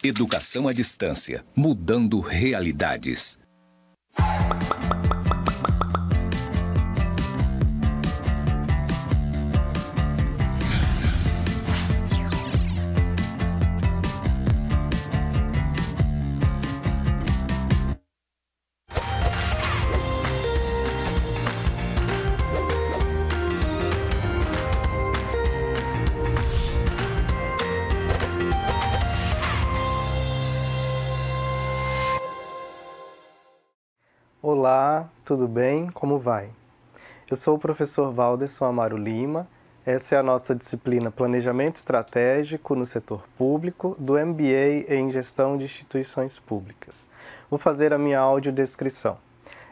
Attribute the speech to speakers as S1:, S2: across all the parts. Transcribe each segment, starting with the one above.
S1: Educação à distância, mudando realidades.
S2: Olá, tudo bem? Como vai? Eu sou o professor Valderson Amaro Lima. Essa é a nossa disciplina Planejamento Estratégico no Setor Público, do MBA em Gestão de Instituições Públicas. Vou fazer a minha audiodescrição.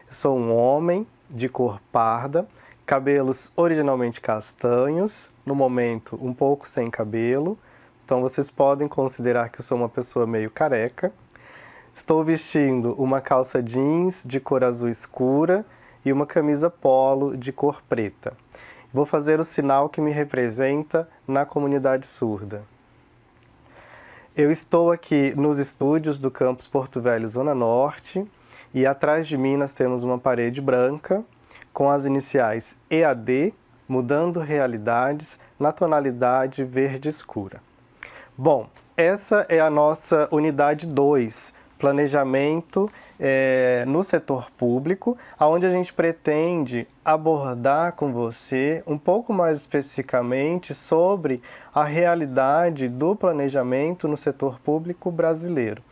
S2: Eu sou um homem de cor parda, cabelos originalmente castanhos, no momento um pouco sem cabelo, então vocês podem considerar que eu sou uma pessoa meio careca. Estou vestindo uma calça jeans de cor azul escura e uma camisa polo de cor preta. Vou fazer o sinal que me representa na comunidade surda. Eu estou aqui nos estúdios do campus Porto Velho, Zona Norte, e atrás de mim nós temos uma parede branca com as iniciais EAD, Mudando Realidades, na tonalidade verde escura. Bom, essa é a nossa unidade 2, Planejamento no setor público, onde a gente pretende abordar com você um pouco mais especificamente sobre a realidade do planejamento no setor público brasileiro.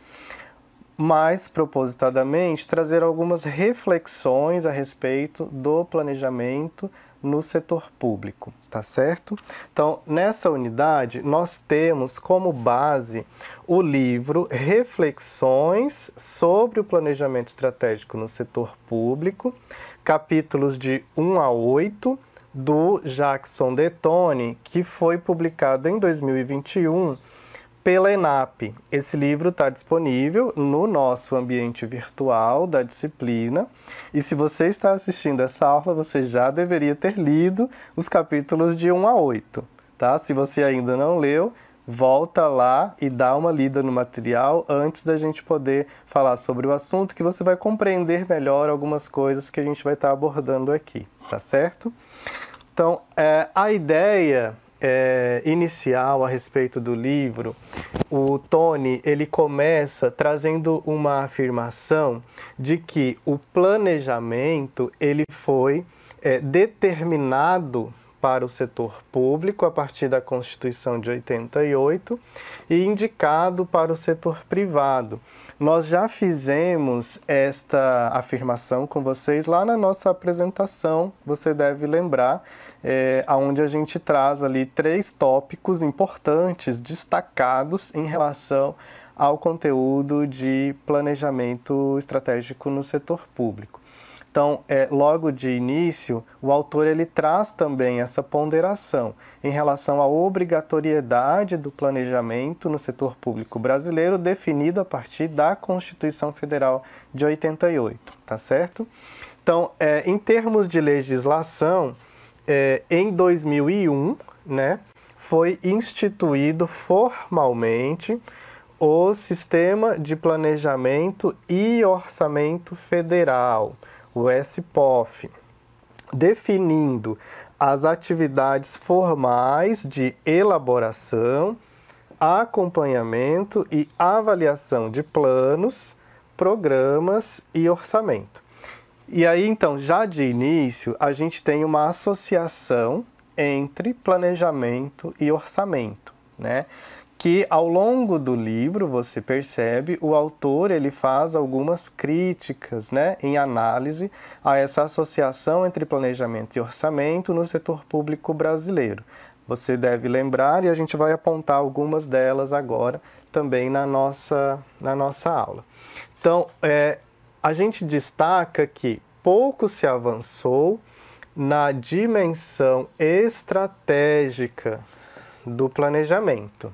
S2: Mais propositadamente, trazer algumas reflexões a respeito do planejamento no setor público, tá certo? Então, nessa unidade, nós temos como base o livro Reflexões sobre o Planejamento Estratégico no Setor Público, capítulos de 1 a 8, do Jackson Detone, que foi publicado em 2021 pela ENAP. Esse livro está disponível no nosso ambiente virtual da disciplina, e se você está assistindo essa aula, você já deveria ter lido os capítulos de 1 a 8, tá? Se você ainda não leu, volta lá e dá uma lida no material antes da gente poder falar sobre o assunto, que você vai compreender melhor algumas coisas que a gente vai estar abordando aqui, tá certo? Então, a ideia inicial a respeito do livro, o Tony, ele começa trazendo uma afirmação de que o planejamento ele foi determinado para o setor público a partir da Constituição de 88 e indicado para o setor privado. Nós já fizemos esta afirmação com vocês lá na nossa apresentação, você deve lembrar, onde a gente traz ali 3 tópicos importantes, destacados em relação ao conteúdo de planejamento estratégico no setor público. Então, logo de início, o autor ele traz também essa ponderação em relação à obrigatoriedade do planejamento no setor público brasileiro, definido a partir da Constituição Federal de 88, tá certo? Então, em termos de legislação, em 2001, né, foi instituído formalmente o Sistema de Planejamento e Orçamento Federal, o SPOF, definindo as atividades formais de elaboração, acompanhamento e avaliação de planos, programas e orçamento. E aí, então, já de início, a gente tem uma associação entre planejamento e orçamento, né? Que ao longo do livro, você percebe, o autor ele faz algumas críticas, né, em análise a essa associação entre planejamento e orçamento no setor público brasileiro. Você deve lembrar, e a gente vai apontar algumas delas agora também na nossa aula. Então, a gente destaca que pouco se avançou na dimensão estratégica do planejamento.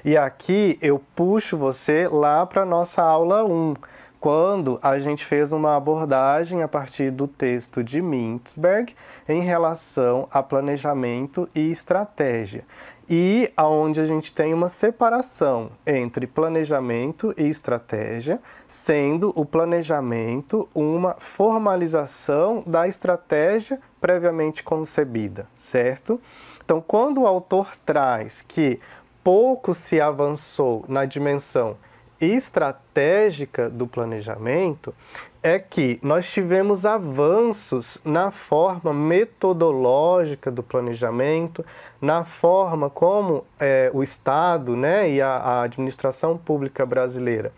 S2: E aqui eu puxo você lá para a nossa aula 1, quando a gente fez uma abordagem a partir do texto de Mintzberg em relação a planejamento e estratégia. E aonde a gente tem uma separação entre planejamento e estratégia, sendo o planejamento uma formalização da estratégia previamente concebida, certo? Então, quando o autor traz que pouco se avançou na dimensão estratégica do planejamento, é que nós tivemos avanços na forma metodológica do planejamento, na forma como o Estado, né, e a administração pública brasileira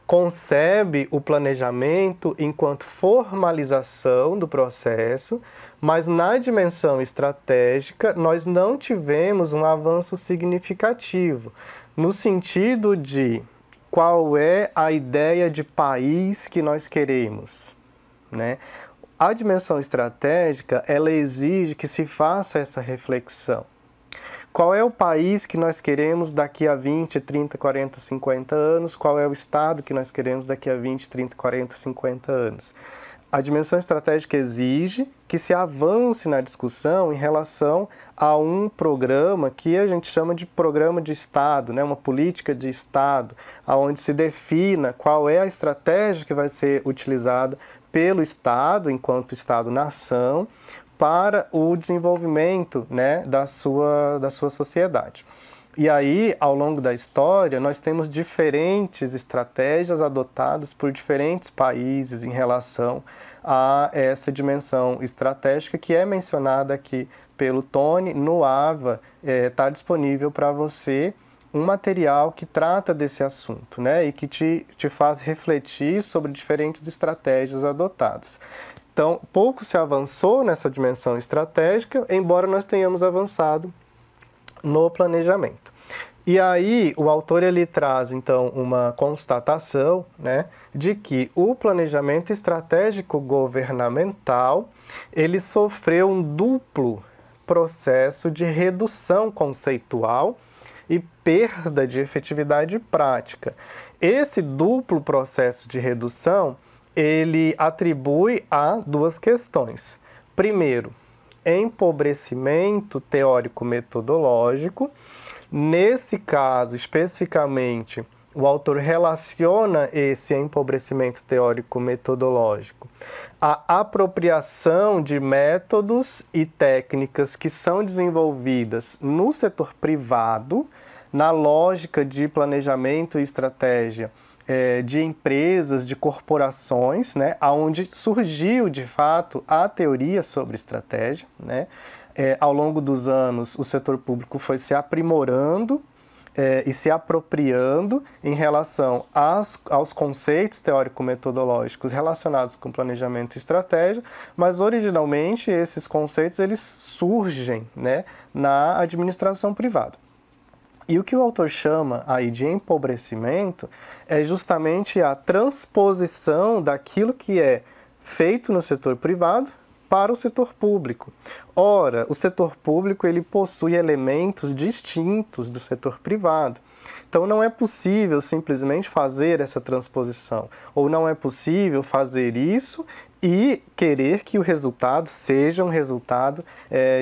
S2: concebe o planejamento enquanto formalização do processo, mas na dimensão estratégica nós não tivemos um avanço significativo, no sentido de qual é a ideia de país que nós queremos, né? A dimensão estratégica, ela exige que se faça essa reflexão. Qual é o país que nós queremos daqui a 20, 30, 40, 50 anos? Qual é o Estado que nós queremos daqui a 20, 30, 40, 50 anos? A dimensão estratégica exige que se avance na discussão em relação a um programa que a gente chama de programa de Estado, né? Uma política de Estado, onde se defina qual é a estratégia que vai ser utilizada pelo Estado, enquanto Estado-nação, para o desenvolvimento, né, da sua sociedade. E aí, ao longo da história, nós temos diferentes estratégias adotadas por diferentes países em relação a essa dimensão estratégica que é mencionada aqui pelo Tony. No AVA está disponível para você um material que trata desse assunto, né, e que te faz refletir sobre diferentes estratégias adotadas. Então, pouco se avançou nessa dimensão estratégica, embora nós tenhamos avançado no planejamento. E aí, o autor ele traz, então, uma constatação, né, de que o planejamento estratégico governamental, ele sofreu um duplo processo de redução conceitual e perda de efetividade prática. Esse duplo processo de redução, ele atribui a duas questões. Primeiro, empobrecimento teórico-metodológico. Nesse caso, especificamente, o autor relaciona esse empobrecimento teórico-metodológico à apropriação de métodos e técnicas que são desenvolvidas no setor privado, na lógica de planejamento e estratégia de empresas, de corporações, né, onde surgiu, de fato, a teoria sobre estratégia, né? Ao longo dos anos, o setor público foi se aprimorando e se apropriando em relação aos conceitos teórico-metodológicos relacionados com planejamento e estratégia, mas originalmente esses conceitos eles surgem, né, na administração privada. E o que o autor chama aí de empobrecimento é justamente a transposição daquilo que é feito no setor privado para o setor público. Ora, o setor público ele possui elementos distintos do setor privado. Então não é possível simplesmente fazer essa transposição, ou não é possível fazer isso e querer que o resultado seja um resultado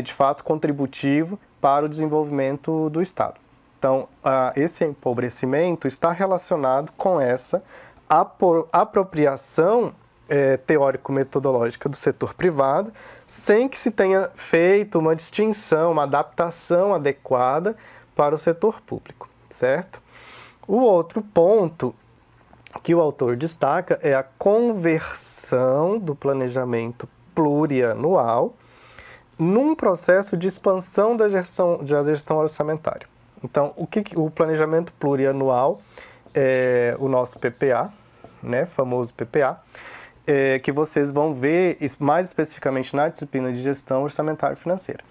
S2: de fato contributivo para o desenvolvimento do Estado. Então, esse empobrecimento está relacionado com essa apropriação teórico-metodológica do setor privado, sem que se tenha feito uma distinção, uma adaptação adequada para o setor público, certo? O outro ponto que o autor destaca é a conversão do planejamento plurianual num processo de expansão da gestão orçamentária. Então, o planejamento plurianual é o nosso PPA, né, famoso PPA, que vocês vão ver mais especificamente na disciplina de gestão orçamentária e financeira.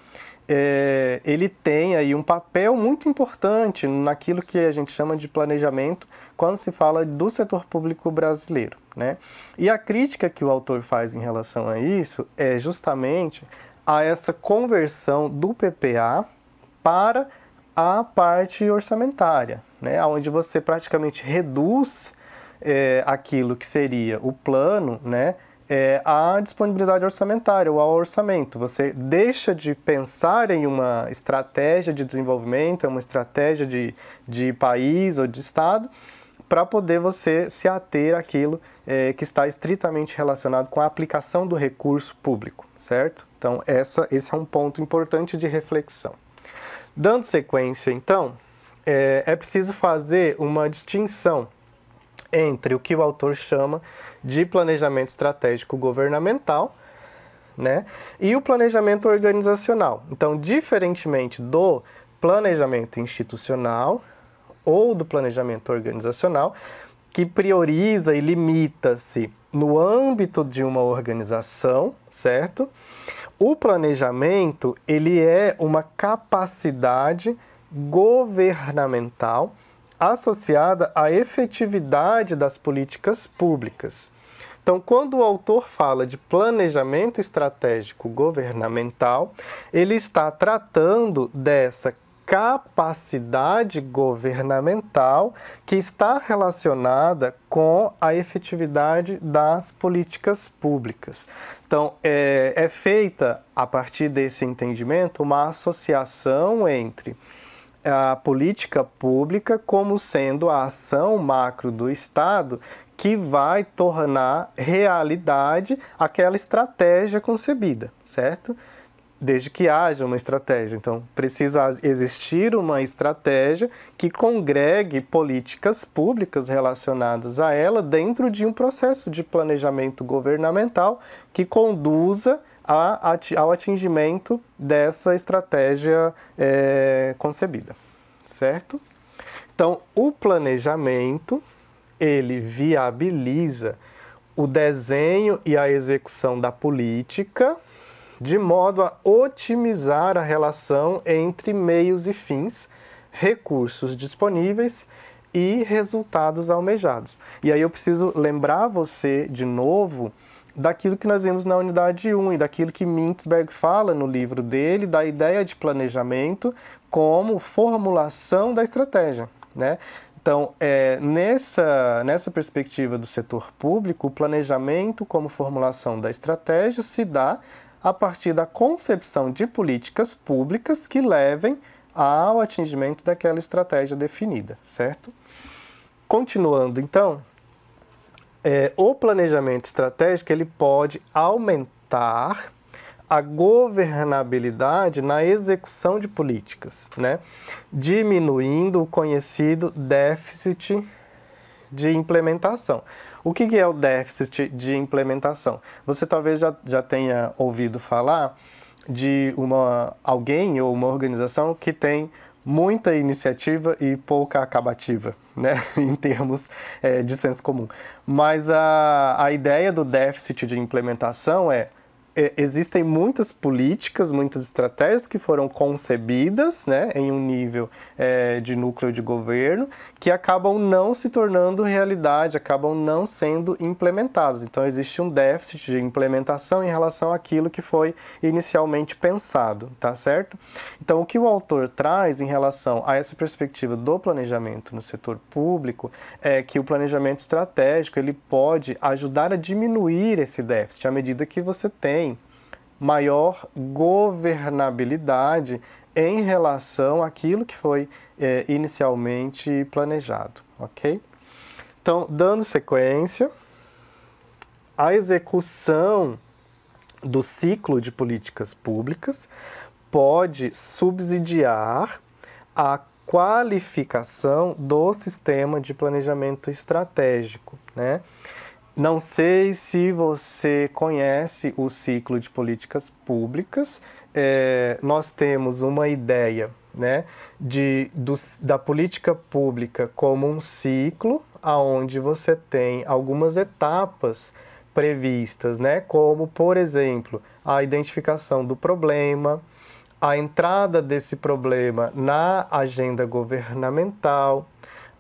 S2: Ele tem aí um papel muito importante naquilo que a gente chama de planejamento quando se fala do setor público brasileiro, né? E a crítica que o autor faz em relação a isso é justamente a essa conversão do PPA para a parte orçamentária, né? Onde você praticamente reduz aquilo que seria o plano, né, a disponibilidade orçamentária, ou ao orçamento. Você deixa de pensar em uma estratégia de desenvolvimento, uma estratégia de país ou de estado, para poder você se ater àquilo que está estritamente relacionado com a aplicação do recurso público, certo? Então, esse é um ponto importante de reflexão. Dando sequência, então, é preciso fazer uma distinção entre o que o autor chama de planejamento estratégico governamental, né, e o planejamento organizacional. Então, diferentemente do planejamento institucional ou do planejamento organizacional, que prioriza e limita-se no âmbito de uma organização, certo? O planejamento, ele é uma capacidade governamental associada à efetividade das políticas públicas. Então, quando o autor fala de planejamento estratégico governamental, ele está tratando dessa capacidade governamental que está relacionada com a efetividade das políticas públicas. Então, é feita, a partir desse entendimento, uma associação entre a política pública como sendo a ação macro do Estado que vai tornar realidade aquela estratégia concebida, certo? Desde que haja uma estratégia. Então, precisa existir uma estratégia que congregue políticas públicas relacionadas a ela dentro de um processo de planejamento governamental que conduza ao atingimento dessa estratégia concebida, certo? Então, o planejamento, ele viabiliza o desenho e a execução da política de modo a otimizar a relação entre meios e fins, recursos disponíveis e resultados almejados. E aí eu preciso lembrar você, de novo, daquilo que nós vimos na unidade 1 e daquilo que Mintzberg fala no livro dele, da ideia de planejamento como formulação da estratégia, né? Então, nessa perspectiva do setor público, o planejamento como formulação da estratégia se dá a partir da concepção de políticas públicas que levem ao atingimento daquela estratégia definida, certo? Continuando, então, o planejamento estratégico ele pode aumentar a governabilidade na execução de políticas, né? Diminuindo o conhecido déficit de implementação. O que é o déficit de implementação? Você talvez já tenha ouvido falar de alguém ou uma organização que tem muita iniciativa e pouca acabativa, né? Em termos de senso comum. Mas a ideia do déficit de implementação existem muitas políticas, muitas estratégias que foram concebidas, né, em um nível de núcleo de governo, que acabam não se tornando realidade, acabam não sendo implementadas. Então, existe um déficit de implementação em relação àquilo que foi inicialmente pensado, tá certo? Então, o que o autor traz em relação a essa perspectiva do planejamento no setor público é que o planejamento estratégico ele pode ajudar a diminuir esse déficit à medida que você tem maior governabilidade em relação àquilo que foi inicialmente planejado, ok? Então, dando sequência, a execução do ciclo de políticas públicas pode subsidiar a qualificação do sistema de planejamento estratégico, né? Não sei se você conhece o ciclo de políticas públicas. Nós temos uma ideia, né, da política pública como um ciclo onde você tem algumas etapas previstas, né, como, por exemplo, a identificação do problema, a entrada desse problema na agenda governamental,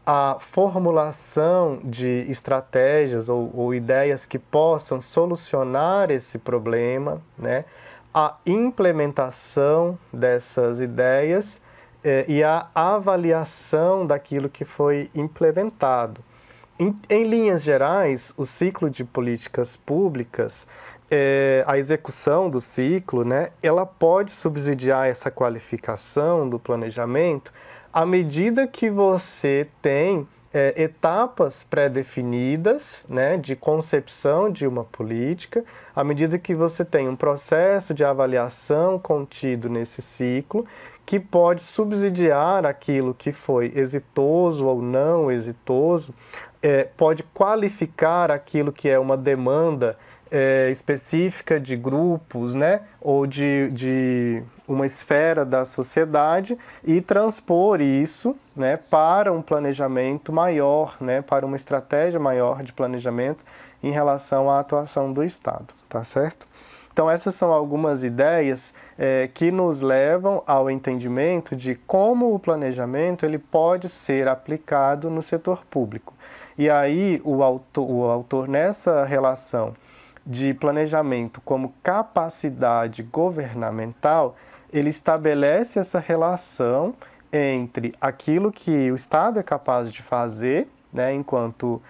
S2: a formulação de estratégias ou ideias que possam solucionar esse problema, né? A implementação dessas ideias e a avaliação daquilo que foi implementado. Em linhas gerais, o ciclo de políticas públicas, a execução do ciclo, né, ela pode subsidiar essa qualificação do planejamento à medida que você tem etapas pré-definidas, né, de concepção de uma política, à medida que você tem um processo de avaliação contido nesse ciclo, que pode subsidiar aquilo que foi exitoso ou não exitoso, pode qualificar aquilo que é uma demanda específica de grupos, né, ou de uma esfera da sociedade e transpor isso, né, para um planejamento maior, né, para uma estratégia maior de planejamento em relação à atuação do Estado, tá certo? Então essas são algumas ideias que nos levam ao entendimento de como o planejamento ele pode ser aplicado no setor público. E aí o autor nessa relação de planejamento como capacidade governamental, ele estabelece essa relação entre aquilo que o Estado é capaz de fazer, né, enquanto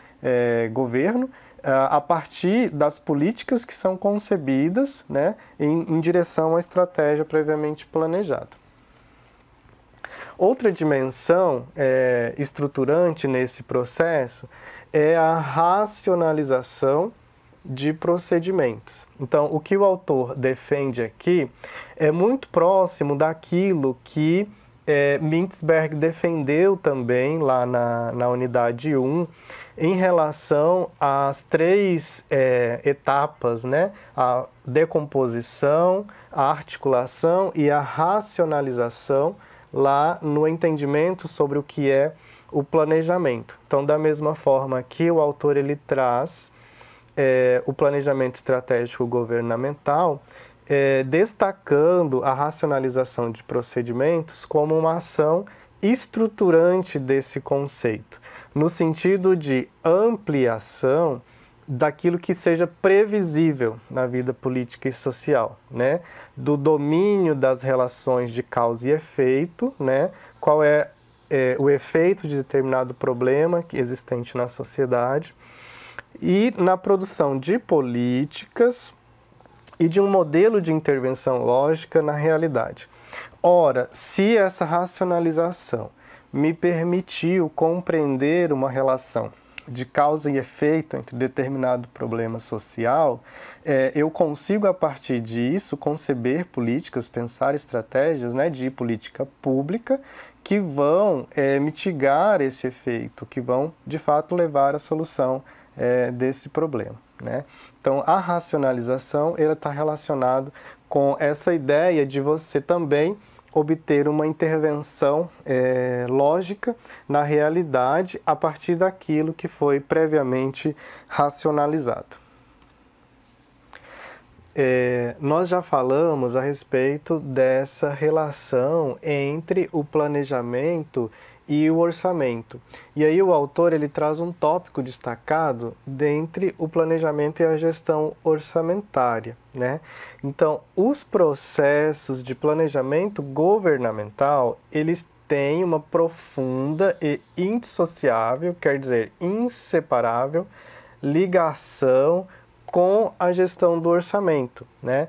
S2: governo, a partir das políticas que são concebidas, né, em direção à estratégia previamente planejada. Outra dimensão estruturante nesse processo é a racionalização de procedimentos. Então, o que o autor defende aqui é muito próximo daquilo que Mintzberg defendeu também lá na unidade 1, em relação às três etapas, né? A decomposição, a articulação e a racionalização, lá no entendimento sobre o que é o planejamento. Então, da mesma forma que o autor ele traz o planejamento estratégico governamental, destacando a racionalização de procedimentos como uma ação estruturante desse conceito, no sentido de ampliação daquilo que seja previsível na vida política e social, né? Do domínio das relações de causa e efeito, né? Qual é o efeito de determinado problema existente na sociedade, e na produção de políticas e de um modelo de intervenção lógica na realidade. Ora, se essa racionalização me permitiu compreender uma relação de causa e efeito entre determinado problema social, eu consigo, a partir disso, conceber políticas, pensar estratégias, né, de política pública que vão mitigar esse efeito, que vão, de fato, levar à solução desse problema, né? Então, a racionalização está relacionado com essa ideia de você também obter uma intervenção lógica na realidade a partir daquilo que foi previamente racionalizado. Nós já falamos a respeito dessa relação entre o planejamento e o orçamento. E aí o autor ele traz um tópico destacado dentre o planejamento e a gestão orçamentária, né? Então, os processos de planejamento governamental, eles têm uma profunda e indissociável, quer dizer, inseparável, ligação com a gestão do orçamento, né?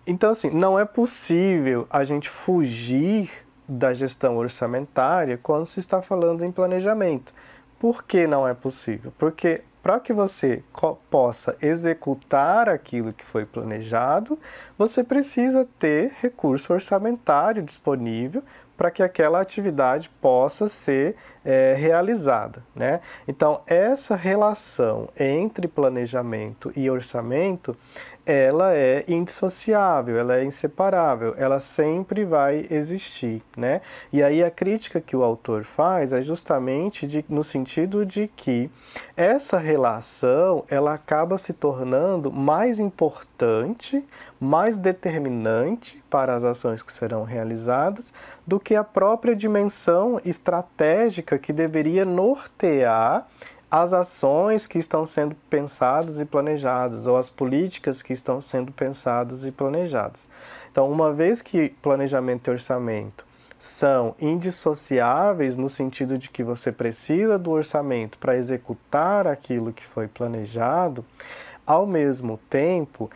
S2: Então, assim, não é possível a gente fugir da gestão orçamentária quando se está falando em planejamento. Por que não é possível? Porque para que você possa executar aquilo que foi planejado, você precisa ter recurso orçamentário disponível para que aquela atividade possa ser realizada, né? Então, essa relação entre planejamento e orçamento, ela é indissociável, ela é inseparável, ela sempre vai existir, né? E aí a crítica que o autor faz é justamente no sentido de que essa relação, ela acaba se tornando mais importante, mais determinante para as ações que serão realizadas do que a própria dimensão estratégica que deveria nortear as ações que estão sendo pensadas e planejadas, ou as políticas que estão sendo pensadas e planejadas. Então, uma vez que planejamento e orçamento são indissociáveis no sentido de que você precisa do orçamento para executar aquilo que foi planejado, ao mesmo tempo,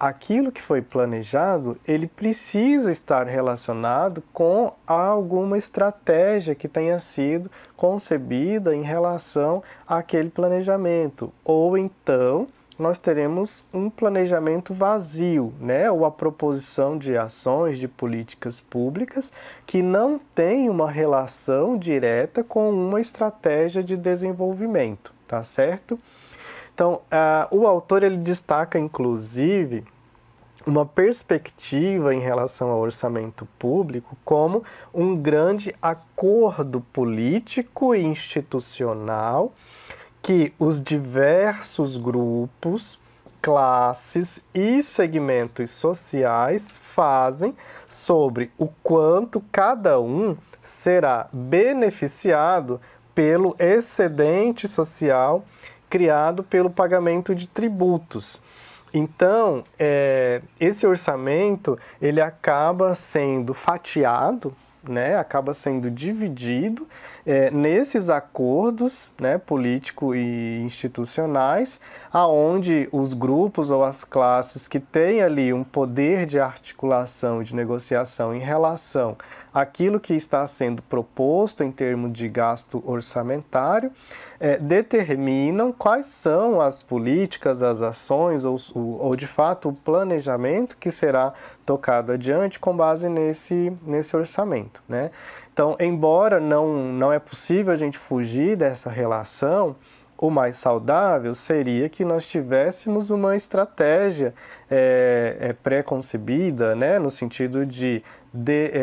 S2: aquilo que foi planejado, ele precisa estar relacionado com alguma estratégia que tenha sido concebida em relação àquele planejamento. Ou então, nós teremos um planejamento vazio, né? Ou a proposição de ações, de políticas públicas que não tem uma relação direta com uma estratégia de desenvolvimento, tá certo? Então, o autor ele destaca, inclusive, uma perspectiva em relação ao orçamento público como um grande acordo político e institucional que os diversos grupos, classes e segmentos sociais fazem sobre o quanto cada um será beneficiado pelo excedente social criado pelo pagamento de tributos. Então, esse orçamento ele acaba sendo fatiado, né, acaba sendo dividido nesses acordos, né, político e institucionais, aonde os grupos ou as classes que têm ali um poder de articulação e de negociação em relação àquilo que está sendo proposto em termos de gasto orçamentário, determinam quais são as políticas, as ações ou de fato o planejamento que será tocado adiante com base nesse orçamento, né? Então, embora não é possível a gente fugir dessa relação, o mais saudável seria que nós tivéssemos uma estratégia pré-concebida, né, no sentido de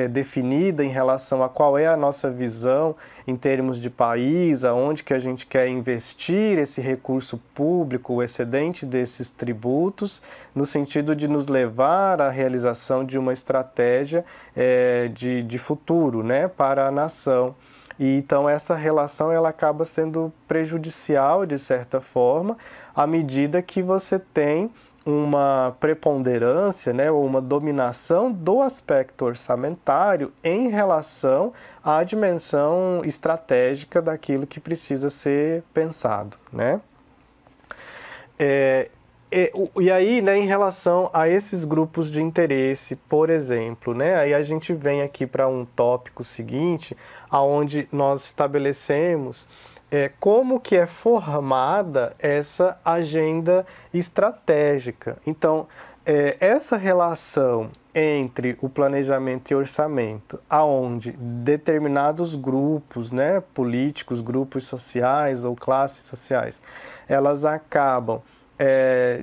S2: definida em relação a qual é a nossa visão em termos de país, aonde que a gente quer investir esse recurso público, o excedente desses tributos, no sentido de nos levar à realização de uma estratégia de futuro, né, para a nação. E então essa relação ela acaba sendo prejudicial, de certa forma, à medida que você tem uma preponderância, né, ou uma dominação do aspecto orçamentário em relação à dimensão estratégica daquilo que precisa ser pensado, né? E aí, né, em relação a esses grupos de interesse, por exemplo, né, aí a gente vem aqui para um tópico seguinte, aonde nós estabelecemos como que é formada essa agenda estratégica. Então, essa relação entre o planejamento e orçamento, aonde determinados grupos, né, políticos, grupos sociais ou classes sociais, elas acabam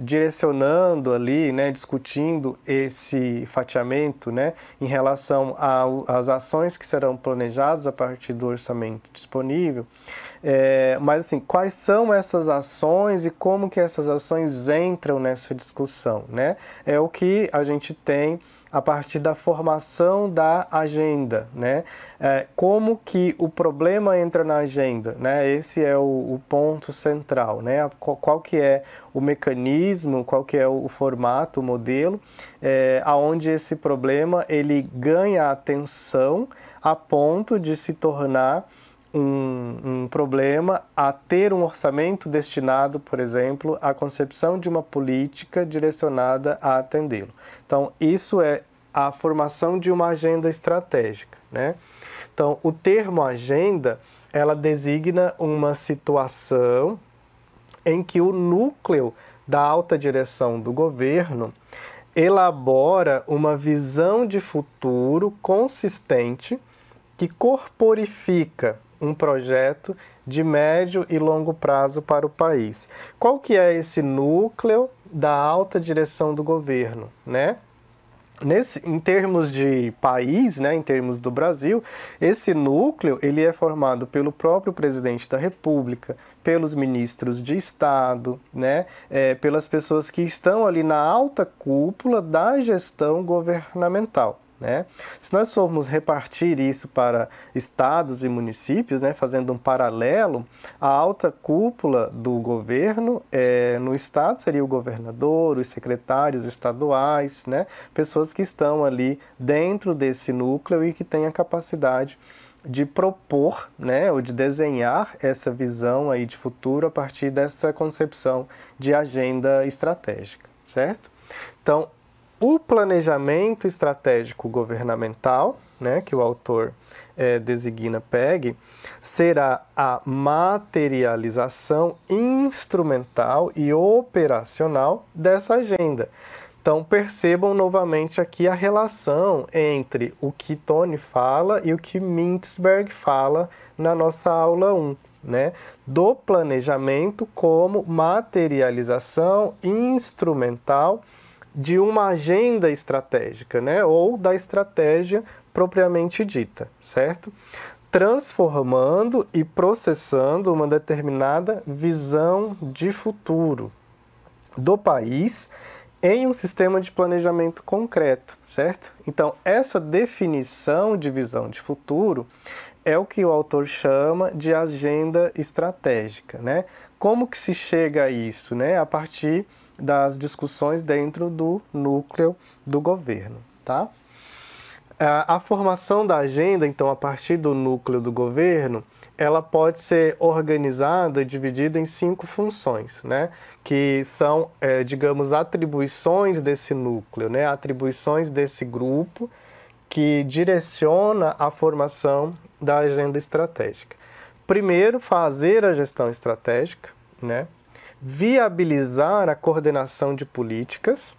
S2: direcionando ali, né, discutindo esse fatiamento, né, em relação às ações que serão planejadas a partir do orçamento disponível. Mas assim, quais são essas ações e como que essas ações entram nessa discussão, né? É o que a gente tem a partir da formação da agenda, né? Como que o problema entra na agenda, né? Esse é o ponto central, né? Qual que é o mecanismo, qual que é o formato, o modelo, aonde esse problema ele ganha atenção a ponto de se tornar um problema a ter um orçamento destinado, por exemplo, à concepção de uma política direcionada a atendê-lo. Então, isso é a formação de uma agenda estratégica, né? Então, o termo agenda, ela designa uma situação em que o núcleo da alta direção do governo elabora uma visão de futuro consistente que corporifica um projeto de médio e longo prazo para o país. Qual que é esse núcleo da alta direção do governo, né? Em termos de país, né, em termos do Brasil, esse núcleo ele é formado pelo próprio presidente da República, pelos ministros de Estado, né, pelas pessoas que estão ali na alta cúpula da gestão governamental, né? Se nós formos repartir isso para estados e municípios, né, fazendo um paralelo, a alta cúpula do governo no estado seria o governador, os secretários estaduais, né, pessoas que estão ali dentro desse núcleo e que têm a capacidade de propor, né, ou de desenhar essa visão aí de futuro a partir dessa concepção de agenda estratégica, certo? Então, o planejamento estratégico governamental, né, que o autor designa PEG, será a materialização instrumental e operacional dessa agenda. Então, percebam novamente aqui a relação entre o que Tony fala e o que Mintzberg fala na nossa aula 1, né? Do planejamento como materialização instrumental de uma agenda estratégica, né? Ou da estratégia propriamente dita, certo? Transformando e processando uma determinada visão de futuro do país em um sistema de planejamento concreto, certo? Então, essa definição de visão de futuro é o que o autor chama de agenda estratégica, né? Como que se chega a isso, né? A partir das discussões dentro do núcleo do governo, tá? A formação da agenda, então, a partir do núcleo do governo, ela pode ser organizada e dividida em 5 funções, né? Que são, digamos, atribuições desse núcleo, né? Atribuições desse grupo que direciona a formação da agenda estratégica. Primeiro, fazer a gestão estratégica, né? Viabilizar a coordenação de políticas,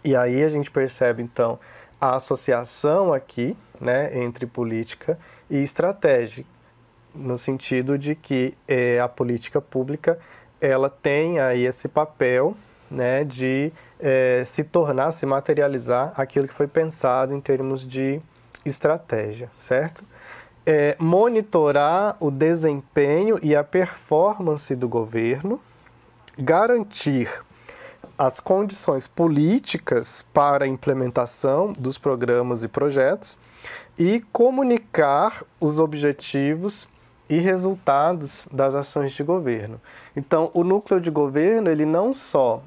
S2: e aí a gente percebe, então, a associação aqui, né, entre política e estratégia, no sentido de que a política pública ela tem aí esse papel, né, de se tornar, se materializar aquilo que foi pensado em termos de estratégia, certo? Monitorar o desempenho e a performance do governo, garantir as condições políticas para a implementação dos programas e projetos e comunicar os objetivos e resultados das ações de governo. Então, o núcleo de governo, ele não só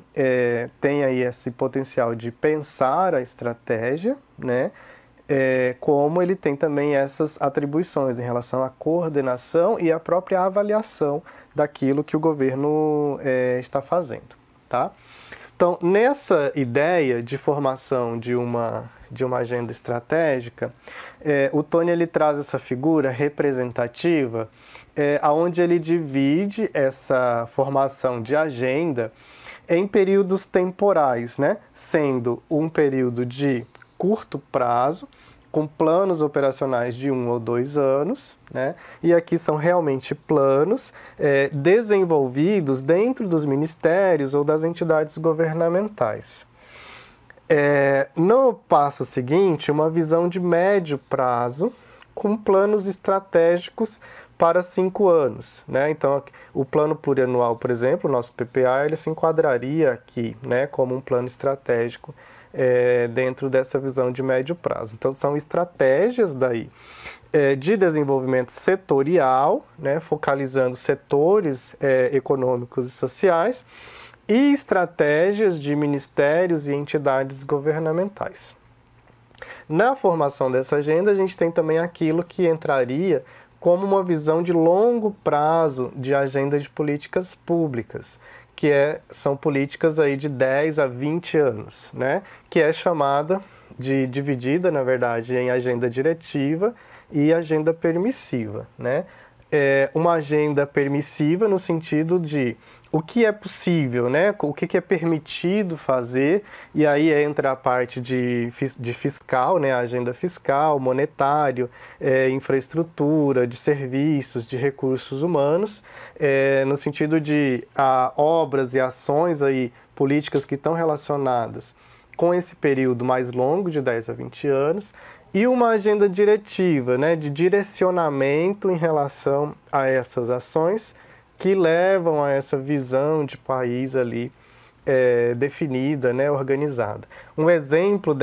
S2: tem aí esse potencial de pensar a estratégia, né, como ele tem também essas atribuições em relação à coordenação e à própria avaliação daquilo que o governo está fazendo, tá? Então, nessa ideia de formação de uma agenda estratégica, o Tony ele traz essa figura representativa, onde ele divide essa formação de agenda em períodos temporais, né? Sendo um período de curto prazo, com planos operacionais de 1 ou 2 anos, né? E aqui são realmente planos desenvolvidos dentro dos ministérios ou das entidades governamentais. No passo seguinte, uma visão de médio prazo, com planos estratégicos para 5 anos, né? Então, o plano plurianual, por exemplo, o nosso PPA, ele se enquadraria aqui, né, como um plano estratégico dentro dessa visão de médio prazo. Então, são estratégias daí de desenvolvimento setorial, né, focalizando setores econômicos e sociais, e estratégias de ministérios e entidades governamentais. Na formação dessa agenda, a gente tem também aquilo que entraria como uma visão de longo prazo de agenda de políticas públicas, que são políticas aí de 10 a 20 anos, né? Que é chamada dividida, na verdade, em agenda diretiva e agenda permissiva, né? Uma agenda permissiva no sentido de o que é possível, né? O que é permitido fazer, e aí entra a parte de fiscal, né? A agenda fiscal, monetário, infraestrutura, de serviços, de recursos humanos, no sentido de obras e ações aí, políticas que estão relacionadas com esse período mais longo, de 10 a 20 anos, e uma agenda diretiva, né, de direcionamento em relação a essas ações que levam a essa visão de país ali definida, né, organizada. Um exemplo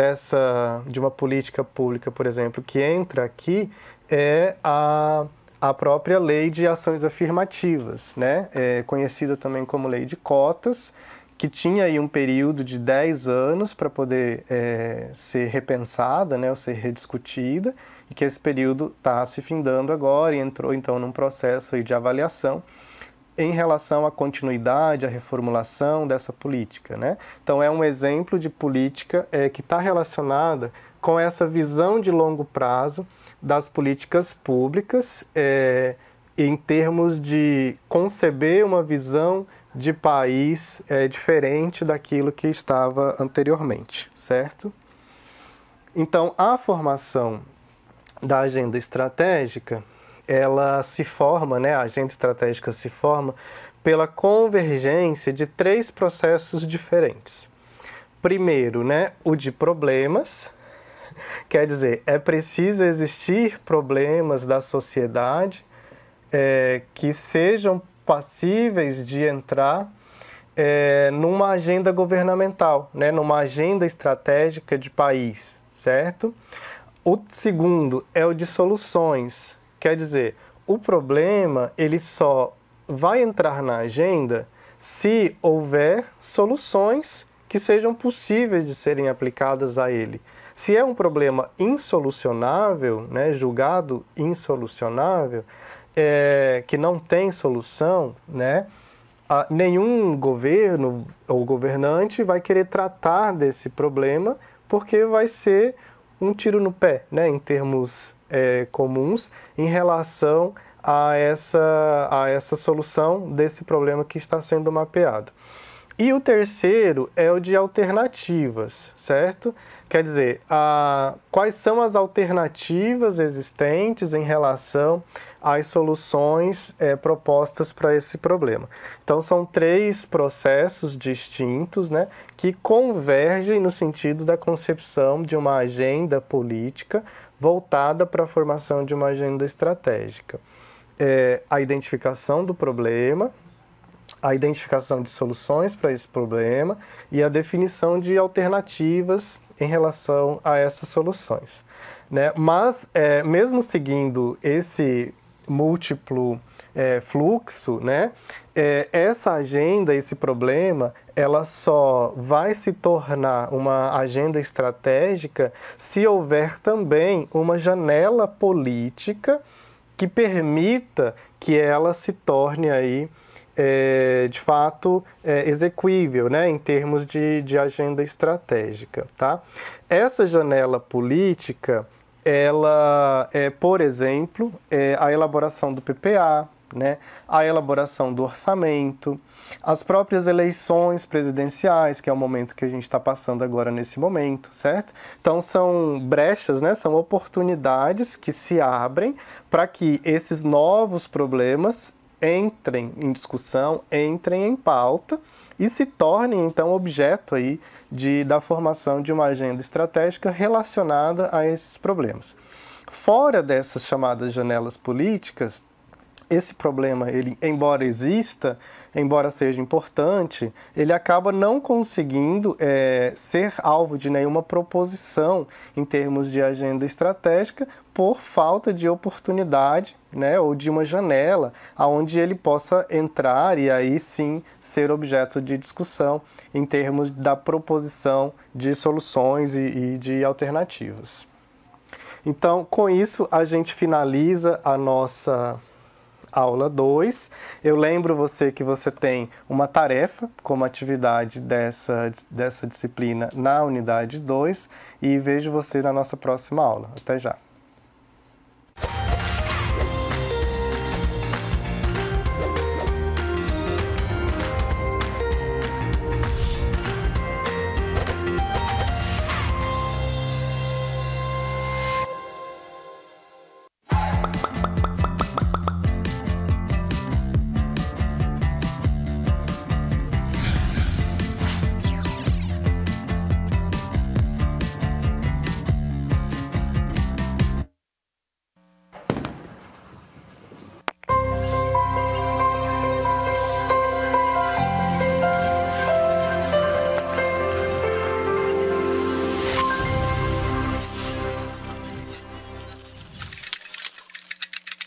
S2: de uma política pública, por exemplo, que entra aqui é a própria Lei de Ações Afirmativas, né, conhecida também como Lei de Cotas, que tinha aí um período de 10 anos para poder ser repensada, né, ou ser rediscutida, e que esse período está se findando agora e entrou então num processo aí de avaliação em relação à continuidade, à reformulação dessa política, né? Então é um exemplo de política que está relacionada com essa visão de longo prazo das políticas públicas em termos de conceber uma visão de país diferente daquilo que estava anteriormente, certo? Então, a formação da agenda estratégica, ela se forma, né, a agenda estratégica se forma pela convergência de 3 processos diferentes. Primeiro, né, o de problemas, quer dizer, é preciso existir problemas da sociedade que sejam passíveis de entrar numa agenda governamental, né, numa agenda estratégica de país, certo? O segundo é o de soluções, quer dizer, o problema ele só vai entrar na agenda se houver soluções que sejam possíveis de serem aplicadas a ele. Se é um problema insolucionável, né, julgado insolucionável, que não tem solução, né, nenhum governo ou governante vai querer tratar desse problema porque vai ser um tiro no pé, né, em termos comuns, em relação a essa solução desse problema que está sendo mapeado. E o terceiro é o de alternativas, certo? Quer dizer, quais são as alternativas existentes em relação às soluções propostas para esse problema. Então, são 3 processos distintos, né, que convergem no sentido da concepção de uma agenda política voltada para a formação de uma agenda estratégica. A identificação do problema, a identificação de soluções para esse problema e a definição de alternativas em relação a essas soluções, né? Mas, mesmo seguindo esse múltiplo fluxo, né, essa agenda, esse problema, ela só vai se tornar uma agenda estratégica se houver também uma janela política que permita que ela se torne aí de fato execuível, né, em termos de agenda estratégica, tá? Essa janela política, ela por exemplo, a elaboração do PPA, né, a elaboração do orçamento, as próprias eleições presidenciais, que é o momento que a gente está passando agora nesse momento, certo? Então são brechas, né, são oportunidades que se abrem para que esses novos problemas entrem em discussão, entrem em pauta e se tornem, então, objeto aí da formação de uma agenda estratégica relacionada a esses problemas. Fora dessas chamadas janelas políticas, esse problema, ele, embora exista, embora seja importante, ele acaba não conseguindo ser alvo de nenhuma proposição em termos de agenda estratégica por falta de oportunidade, né, ou de uma janela onde ele possa entrar e aí sim ser objeto de discussão em termos da proposição de soluções e de alternativas. Então, com isso, a gente finaliza a nossa aula 2. Eu lembro você que você tem uma tarefa como atividade dessa disciplina na unidade 2 e vejo você na nossa próxima aula. Até já!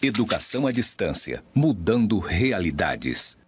S1: Educação à distância, mudando realidades.